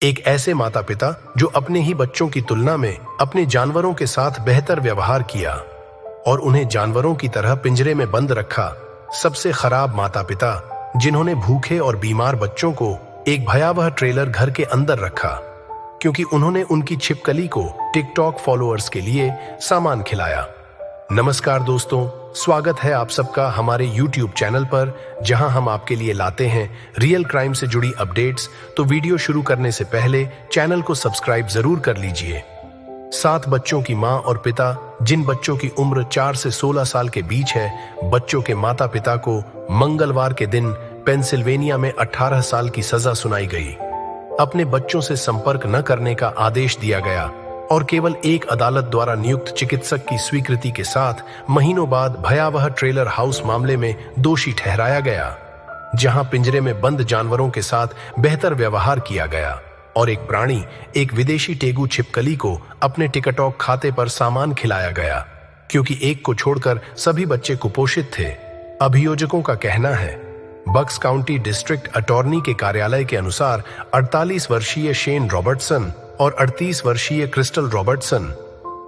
एक ऐसे माता पिता जो अपने ही बच्चों की तुलना में अपने जानवरों के साथ बेहतर व्यवहार किया और उन्हें जानवरों की तरह पिंजरे में बंद रखा। सबसे खराब माता पिता जिन्होंने भूखे और बीमार बच्चों को एक भयावह ट्रेलर घर के अंदर रखा क्योंकि उन्होंने उनकी छिपकली को टिकटॉक फॉलोअर्स के लिए सामान खिलाया। नमस्कार दोस्तों, स्वागत है आप सबका हमारे YouTube चैनल पर, जहां हम आपके लिए लाते हैं रियल क्राइम से जुड़ी अपडेट्स। तो वीडियो शुरू करने से पहले चैनल को सब्सक्राइब जरूर कर लीजिए। 7 बच्चों की मां और पिता, जिन बच्चों की उम्र 4 से 16 साल के बीच है, बच्चों के माता पिता को मंगलवार के दिन पेंसिल्वेनिया में 18 साल की सजा सुनाई गई। अपने बच्चों से संपर्क न करने का आदेश दिया गया और केवल एक अदालत द्वारा नियुक्त चिकित्सक की स्वीकृति के साथ महीनों बाद भयावह ट्रेलर हाउस मामले में दोषी ठहराया गया, जहां पिंजरे में बंद जानवरों के साथ बेहतर व्यवहार किया गया और एक प्राणी, एक विदेशी टेगू छिपकली को अपने टिकटॉक खाते पर सामान खिलाया गया, क्योंकि एक को छोड़कर सभी बच्चे कुपोषित थे। अभियोजकों का कहना है, बक्स काउंटी डिस्ट्रिक्ट अटॉर्नी के कार्यालय के अनुसार 48 वर्षीय शेन रॉबर्टसन और 38 वर्षीय क्रिस्टल रॉबर्टसन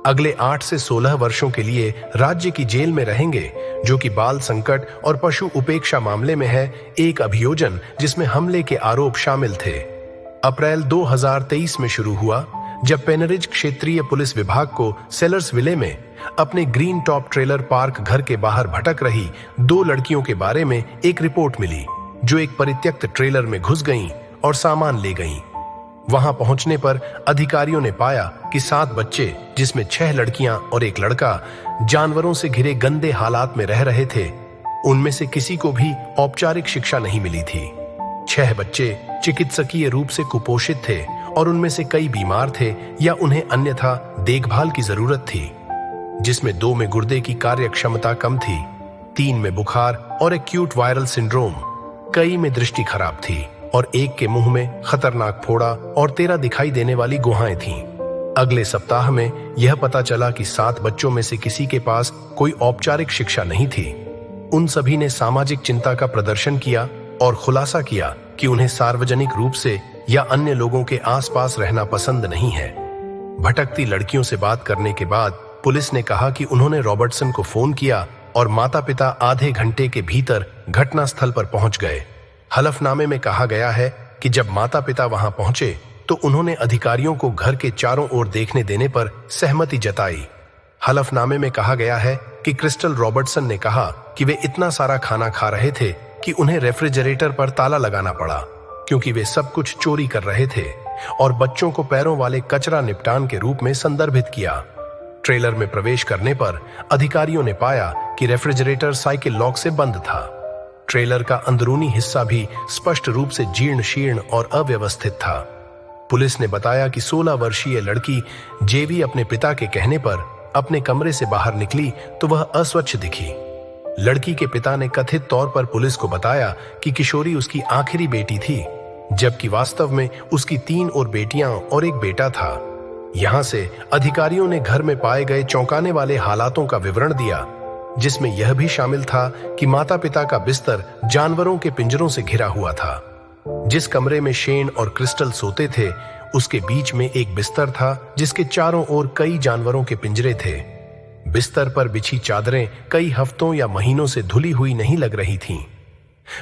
अगले 8 से 16 वर्षों के लिए राज्य की जेल में रहेंगे, जो कि बाल संकट और पशु उपेक्षा मामले में है एक अभियोजन जिसमें हमले के आरोप शामिल थे। अप्रैल 2023 में शुरू हुआ जब पेनरिज क्षेत्रीय पुलिस विभाग को सेलर्स विले में अपने ग्रीन टॉप ट्रेलर पार्क घर के बाहर भटक रही 2 लड़कियों के बारे में एक रिपोर्ट मिली, जो एक परित्यक्त ट्रेलर में घुस गईं और सामान ले गईं। वहां पहुंचने पर अधिकारियों ने पाया कि 7 बच्चे, जिसमें 6 लड़कियां और एक लड़का, जानवरों से घिरे गंदे हालात में रह रहे थे। उनमें से किसी को भी औपचारिक शिक्षा नहीं मिली थी। 6 बच्चे चिकित्सकीय रूप से कुपोषित थे और उनमें से कई बीमार थे या उन्हें अन्यथा देखभाल की जरूरत थी, जिसमें 2 में गुर्दे की कार्य क्षमता कम थी, 3 में बुखार और एक्यूट वायरल सिंड्रोम, कई में दृष्टि खराब थी और एक के मुंह में खतरनाक फोड़ा और 13 दिखाई देने वाली गुहाएं थीं। अगले सप्ताह में यह पता चला कि 7 बच्चों में से किसी के पास कोई औपचारिक शिक्षा नहीं थी। उन सभी ने सामाजिक चिंता का प्रदर्शन किया और खुलासा किया कि उन्हें सार्वजनिक रूप से या अन्य लोगों के आसपास रहना पसंद नहीं है। भटकती लड़कियों से बात करने के बाद पुलिस ने कहा कि उन्होंने रॉबर्टसन को फोन किया और माता पिता आधे घंटे के भीतर घटनास्थल पर पहुंच गए। हलफनामे में कहा गया है कि जब माता पिता वहां पहुंचे तो उन्होंने अधिकारियों को घर के चारों ओर देखने देने पर सहमति जताई। हलफनामे में कहा गया है कि क्रिस्टल रॉबर्टसन ने कहा कि वे इतना सारा खाना खा रहे थे कि उन्हें रेफ्रिजरेटर पर ताला लगाना पड़ा, क्योंकि वे सब कुछ चोरी कर रहे थे, और बच्चों को पैरों वाले कचरा निपटान के रूप में संदर्भित किया। ट्रेलर में प्रवेश करने पर अधिकारियों ने पाया कि रेफ्रिजरेटर साइकिल लॉक से बंद था। ट्रेलर का अंदरूनी हिस्सा भी स्पष्ट रूप से जीर्ण शीर्ण और अव्यवस्थित था। पुलिस ने बताया कि 16 वर्षीय लड़की जेवी अपने पिता के कहने पर अपने कमरे से बाहर निकली तो वह अस्वच्छ दिखी। लड़की के पिता ने कथित तौर पर पुलिस को बताया कि किशोरी उसकी आखिरी बेटी थी, जबकि वास्तव में उसकी 3 और बेटियां और एक बेटा था। यहां से अधिकारियों ने घर में पाए गए चौंकाने वाले हालातों का विवरण दिया, जिसमें यह भी शामिल था कि माता पिता का बिस्तर जानवरों के पिंजरों से घिरा हुआ था। जिस कमरे में शेन और क्रिस्टल सोते थे, उसके बीच में एक बिस्तर था जिसके चारों ओर कई जानवरों के पिंजरे थे। बिस्तर पर बिछी चादरें कई हफ्तों या महीनों से धुली हुई नहीं लग रही थीं।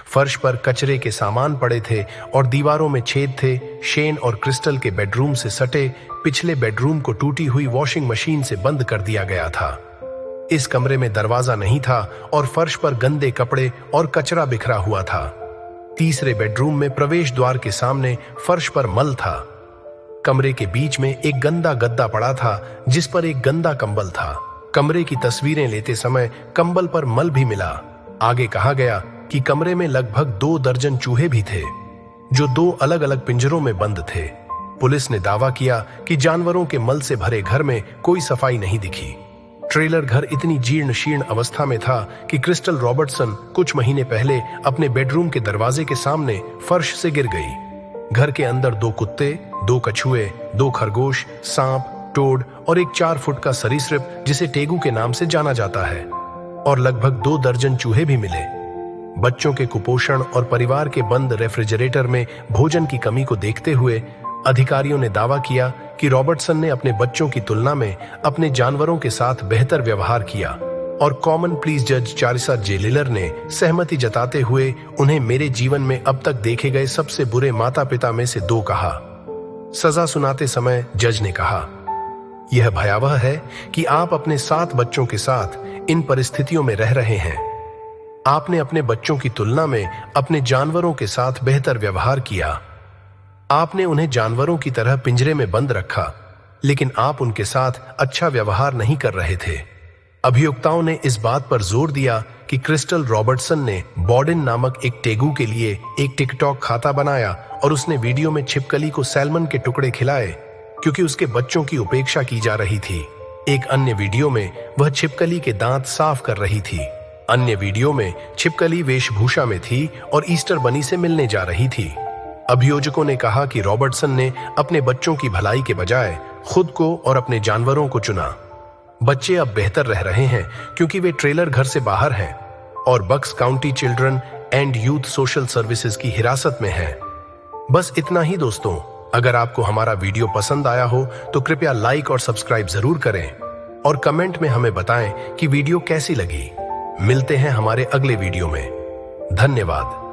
फर्श पर कचरे के सामान पड़े थे और दीवारों में छेद थे। शेन और क्रिस्टल के बेडरूम से सटे पिछले बेडरूम को टूटी हुई वॉशिंग मशीन से बंद कर दिया गया था। इस कमरे में दरवाजा नहीं था और फर्श पर गंदे कपड़े और कचरा बिखरा हुआ था। तीसरे बेडरूम में प्रवेश द्वार के सामने फर्श पर मल था। कमरे के बीच में एक गंदा गद्दा पड़ा था जिस पर एक गंदा कंबल था। कमरे की तस्वीरें लेते समय कंबल पर मल भी मिला। आगे कहा गया कि कमरे में लगभग 2 दर्जन चूहे भी थे, जो 2 अलग अलग पिंजरों में बंद थे। पुलिस ने दावा किया कि जानवरों के मल से भरे घर में कोई सफाई नहीं दिखी। ट्रेलर घर इतनी जीर्ण शीर्ण अवस्था में था कि क्रिस्टल रॉबर्टसन कुछ महीने पहले अपने बेडरूम के दरवाजे के सामने फर्श से गिर गई। घर के अंदर 2 कुत्ते, 2 कछुए, 2 खरगोश, सांप, टोड और एक 4 फुट का सरीसृप जिसे टेगू के नाम से जाना जाता है, और लगभग 2 दर्जन चूहे भी मिले। बच्चों के कुपोषण और परिवार के बंद रेफ्रिजरेटर में भोजन की कमी को देखते हुए अधिकारियों ने दावा किया कि रॉबर्टसन ने अपने बच्चों की तुलना में अपने जानवरों के साथ बेहतर व्यवहार किया और कॉमन प्लीज जज चारिसा जे लिलर ने सहमति जताते हुए उन्हें मेरे जीवन में अब तक देखे गए सबसे बुरे माता पिता में से 2 कहा। सजा सुनाते समय जज ने कहा, यह भयावह है कि आप अपने 7 बच्चों के साथ इन परिस्थितियों में रह रहे हैं। आपने अपने बच्चों की तुलना में अपने जानवरों के साथ बेहतर व्यवहार किया। आपने उन्हें जानवरों की तरह पिंजरे में बंद रखा, लेकिन आप उनके साथ अच्छा व्यवहार नहीं कर रहे थे। अभियुक्ताओं ने इस बात पर जोर दिया कि क्रिस्टल रॉबर्टसन ने बॉर्डन नामक एक टेगू के लिए एक टिकटॉक खाता बनाया और उसने वीडियो में छिपकली को सैल्मन के टुकड़े खिलाए क्योंकि उसके बच्चों की उपेक्षा की जा रही थी। एक अन्य वीडियो में वह छिपकली के दांत साफ कर रही थी। अन्य वीडियो में छिपकली वेशभूषा में थी और ईस्टर बनी से मिलने जा रही थी। अभियोजकों ने कहा कि रॉबर्टसन ने अपने बच्चों की भलाई के बजाय खुद को और अपने जानवरों को चुना। बच्चे अब बेहतर रह रहे हैं क्योंकि वे ट्रेलर घर से बाहर हैं और Bucks County children and youth social services की हिरासत में हैं। बस इतना ही दोस्तों। अगर आपको हमारा वीडियो पसंद आया हो तो कृपया लाइक और सब्सक्राइब जरूर करें और कमेंट में हमें बताएं कि वीडियो कैसी लगी। मिलते हैं हमारे अगले वीडियो में। धन्यवाद।